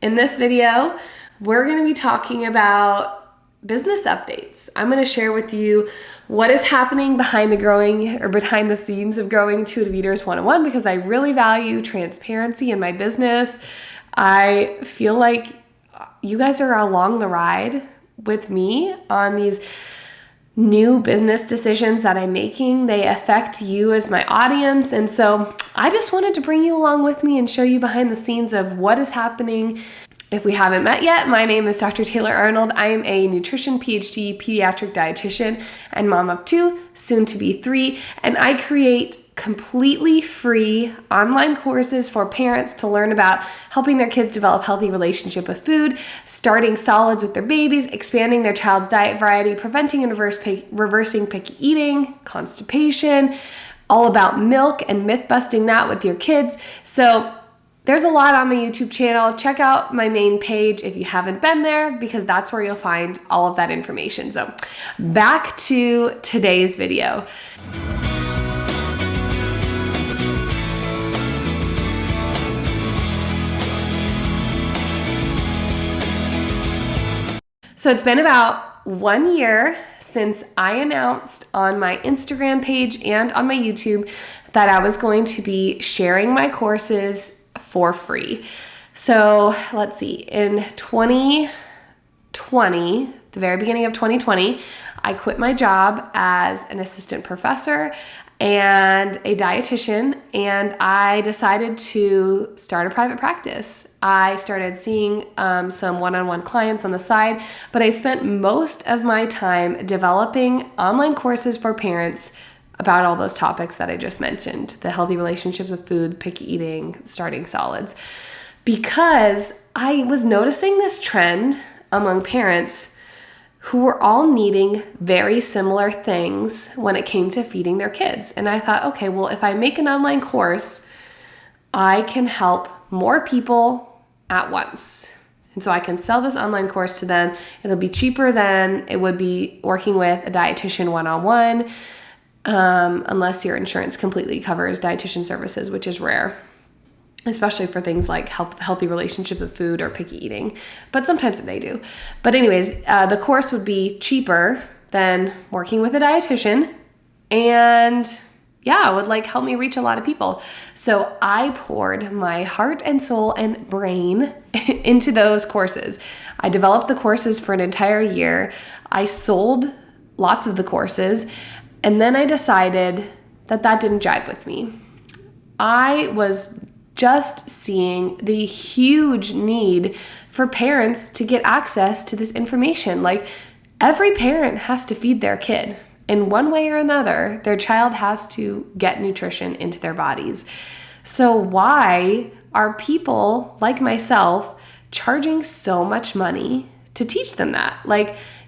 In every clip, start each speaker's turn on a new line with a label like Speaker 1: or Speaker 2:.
Speaker 1: In this video, we're going to be talking about business updates. I'm going to share with you what is happening behind the scenes of growing Intuitive Eaters 101 because I really value transparency in my business. I feel like you guys are along the ride with me on these new business decisions that I'm making. They affect you as my audience. And so I just wanted to bring you along with me and show you behind the scenes of what is happening. If we haven't met yet, my name is Dr. Taylor Arnold. I am a nutrition PhD, pediatric dietitian, and mom of 2, soon to be 3. And I create completely free online courses for parents to learn about helping their kids develop healthy relationship with food, starting solids with their babies, expanding their child's diet variety, preventing and reversing picky eating, constipation, all about milk and myth busting that with your kids. So there's a lot on my YouTube channel. Check out my main page if you haven't been there, because that's where you'll find all of that information. So back to today's video. So it's been about 1 year since I announced on my Instagram page and on my YouTube that I was going to be sharing my courses for free. So let's see, in 2020, the very beginning of 2020, I quit my job as an assistant professor and a dietitian, and I decided to start a private practice. I started seeing some one-on-one clients on the side, but I spent most of my time developing online courses for parents about all those topics that I just mentioned, the healthy relationships with food, picky eating, starting solids, because I was noticing this trend among parents who were all needing very similar things when it came to feeding their kids. And I thought, okay, well, if I make an online course, I can help more people at once. And so I can sell this online course to them. It'll be cheaper than it would be working with a dietitian one-on-one, unless your insurance completely covers dietitian services, which is rare, especially for things like healthy relationship with food or picky eating, but sometimes they do. But anyways, the course would be cheaper than working with a dietitian, and it would help me reach a lot of people. So I poured my heart and soul and brain into those courses. I developed the courses for an entire year. I sold lots of the courses, and then I decided that didn't jive with me. I was just seeing the huge need for parents to get access to this information. Every parent has to feed their kid. In one way or another, their child has to get nutrition into their bodies. So why are people like myself charging so much money to teach them that?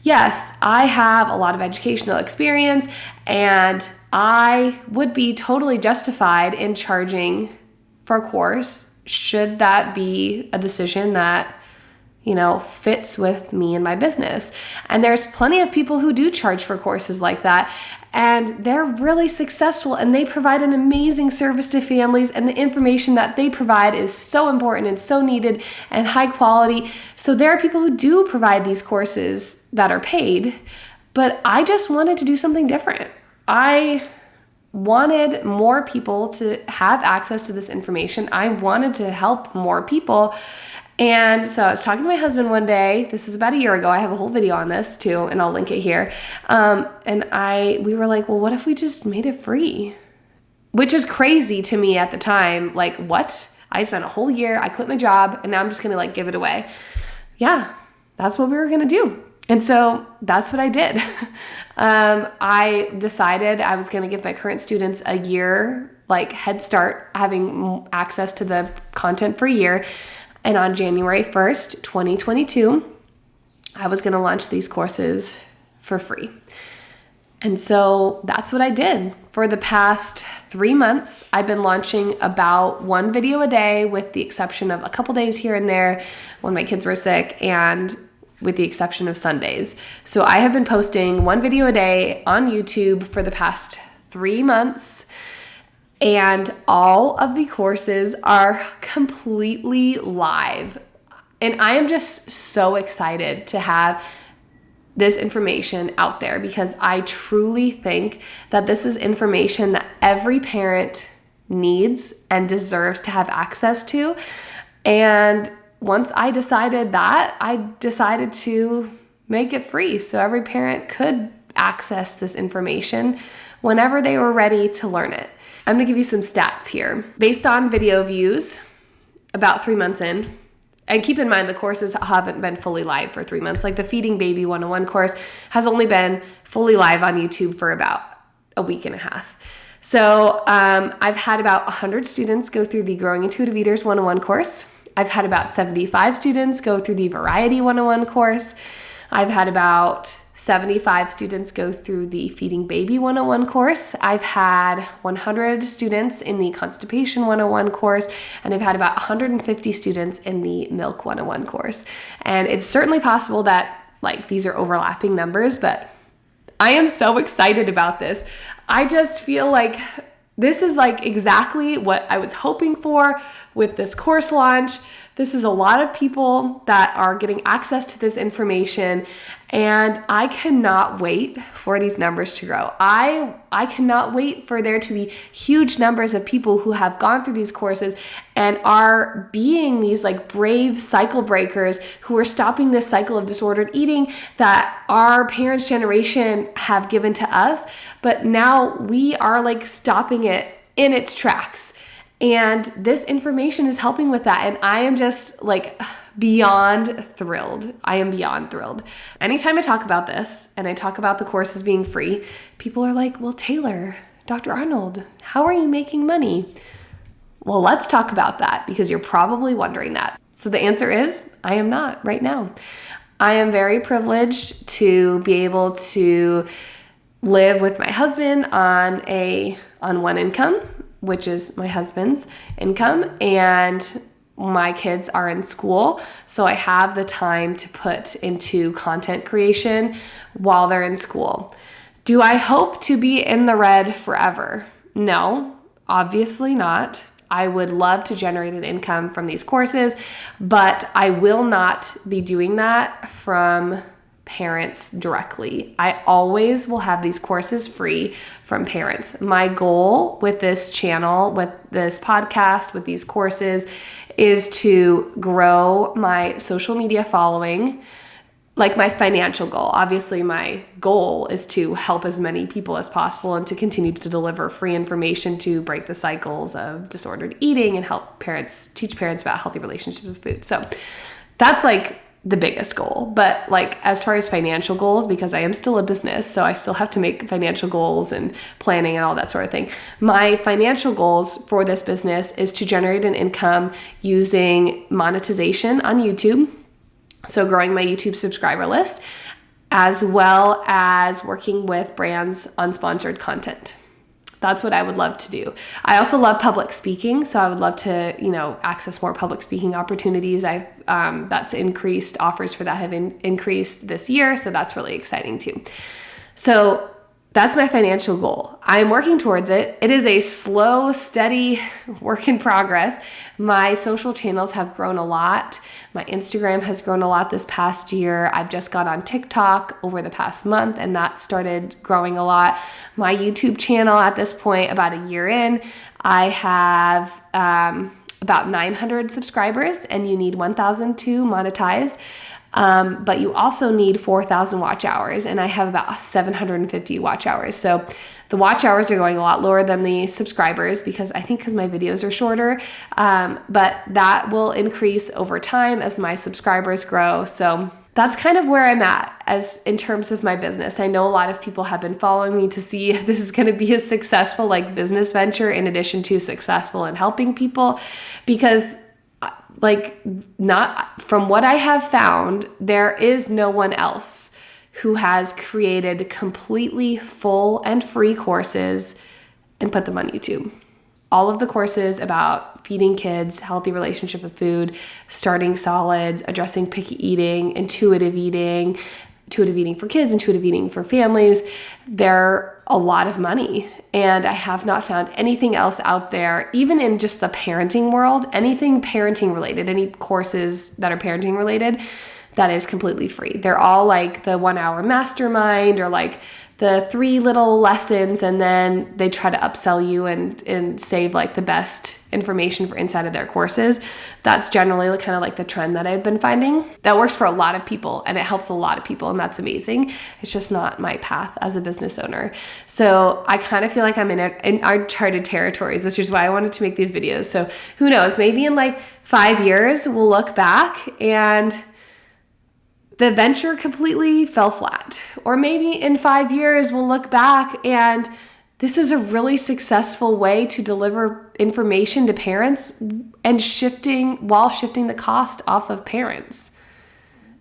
Speaker 1: Yes, I have a lot of educational experience, and I would be totally justified in charging for a course, should that be a decision that, fits with me and my business. And there's plenty of people who do charge for courses like that, and they're really successful, and they provide an amazing service to families, and the information that they provide is so important and so needed and high quality. So there are people who do provide these courses that are paid, but I just wanted to do something different. I wanted more people to have access to this information. I wanted to help more people. And so I was talking to my husband one day. This is about a year ago. I have a whole video on this too, and I'll link it here. We were like, well, what if we just made it free? Which is crazy to me at the time. What? I spent a whole year, I quit my job, and now I'm just gonna give it away. Yeah, that's what we were gonna do. And so that's what I did. I decided I was going to give my current students a year, head start, having access to the content for a year. And on January 1st, 2022, I was going to launch these courses for free. And so that's what I did. For the past 3 months, I've been launching about 1 video a day, with the exception of a couple days here and there when my kids were sick, and with the exception of Sundays. So I have been posting 1 video a day on YouTube for the past 3 months, and all of the courses are completely live. And I am just so excited to have this information out there because I truly think that this is information that every parent needs and deserves to have access to. And once I decided that, I decided to make it free so every parent could access this information whenever they were ready to learn it. I'm gonna give you some stats here. Based on video views, about 3 months in, and keep in mind the courses haven't been fully live for 3 months. Like the Feeding Baby 101 course has only been fully live on YouTube for about a week and a half. So I've had about 100 students go through the Growing Intuitive Eaters 101 course. I've had about 75 students go through the Variety 101 course. I've had about 75 students go through the Feeding Baby 101 course. I've had 100 students in the Constipation 101 course, and I've had about 150 students in the Milk 101 course. And it's certainly possible that these are overlapping numbers, but I am so excited about this. I just feel like this is exactly what I was hoping for with this course launch. This is a lot of people that are getting access to this information, and I cannot wait for these numbers to grow. I cannot wait for there to be huge numbers of people who have gone through these courses and are being these brave cycle breakers who are stopping this cycle of disordered eating that our parents' generation have given to us, but now we are stopping it in its tracks. And this information is helping with that. And I am just beyond thrilled. I am beyond thrilled. Anytime I talk about this and I talk about the courses being free, people are like, well, Taylor, Dr. Arnold, how are you making money? Well, let's talk about that because you're probably wondering that. So the answer is, I am not right now. I am very privileged to be able to live with my husband on one income, which is my husband's income, and my kids are in school, so I have the time to put into content creation while they're in school. Do I hope to be in the red forever? No, obviously not. I would love to generate an income from these courses, but I will not be doing that from parents directly. I always will have these courses free from parents. My goal with this channel, with this podcast, with these courses is to grow my social media following, my financial goal. Obviously, my goal is to help as many people as possible and to continue to deliver free information to break the cycles of disordered eating and teach parents about healthy relationships with food. So that's the biggest goal. But as far as financial goals, because I am still a business, so I still have to make financial goals and planning and all that sort of thing. My financial goals for this business is to generate an income using monetization on YouTube. So growing my YouTube subscriber list, as well as working with brands on sponsored content. That's what I would love to do. I also love public speaking, so I would love to, access more public speaking opportunities. That's increased. Offers for that have increased this year, so that's really exciting too. So that's my financial goal. I'm working towards it. It is a slow, steady work in progress. My social channels have grown a lot. My Instagram has grown a lot this past year. I've just got on TikTok over the past month, and that started growing a lot. My YouTube channel at this point, about a year in, I have about 900 subscribers, and you need 1,000 to monetize. But you also need 4,000 watch hours, and I have about 750 watch hours. So the watch hours are going a lot lower than the subscribers because my videos are shorter. But that will increase over time as my subscribers grow. So that's kind of where I'm at as in terms of my business. I know a lot of people have been following me to see if this is going to be a successful business venture in addition to successful in helping people, because not from what I have found, there is no one else who has created completely full and free courses and put them on YouTube. All of the courses about feeding kids, healthy relationship with food, starting solids, addressing picky eating, intuitive eating, intuitive eating for kids, intuitive eating for families, they're a lot of money. And I have not found anything else out there, even in just the parenting world, anything parenting related, any courses that are parenting related, that is completely free. They're all like the 1 hour mastermind or like the 3 little lessons, and then they try to upsell you and save like the best information for inside of their courses. That's generally kind of like the trend that I've been finding. That works for a lot of people and it helps a lot of people, and that's amazing. It's just not my path as a business owner. So I kind of feel like I'm in uncharted territories, which is why I wanted to make these videos. So who knows, maybe in like 5 years, we'll look back and the venture completely fell flat. Or maybe in 5 years, we'll look back and this is a really successful way to deliver information to parents and shifting the cost off of parents,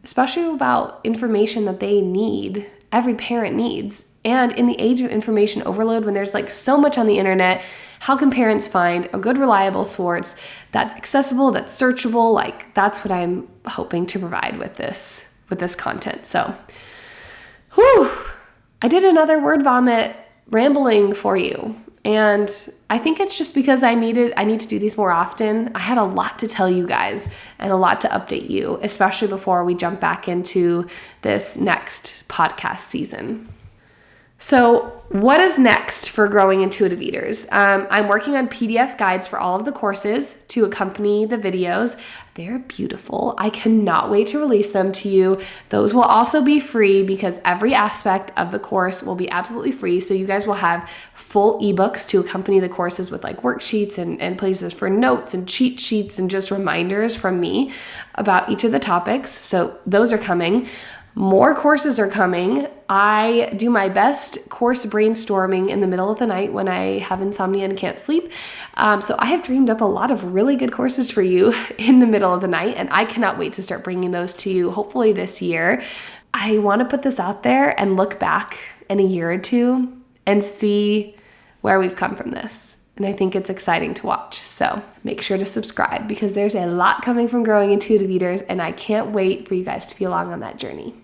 Speaker 1: especially about information that they need, every parent needs. And in the age of information overload, when there's like so much on the internet, how can parents find a good, reliable source that's accessible, that's searchable? Like, that's what I'm hoping to provide with this content. So, I did another word vomit rambling for you. And I think it's just because I need to do these more often. I had a lot to tell you guys and a lot to update you, especially before we jump back into this next podcast season. So what is next for Growing Intuitive Eaters? I'm working on PDF guides for all of the courses to accompany the videos. They're beautiful. I cannot wait to release them to you. Those will also be free because every aspect of the course will be absolutely free. So you guys will have full ebooks to accompany the courses with like worksheets and places for notes and cheat sheets and just reminders from me about each of the topics. So those are coming. More courses are coming. I do my best course brainstorming in the middle of the night when I have insomnia and can't sleep. So I have dreamed up a lot of really good courses for you in the middle of the night, and I cannot wait to start bringing those to you hopefully this year. I want to put this out there and look back in a year or two and see where we've come from this. And I think it's exciting to watch. So make sure to subscribe because there's a lot coming from Growing Intuitive Eaters, and I can't wait for you guys to be along on that journey.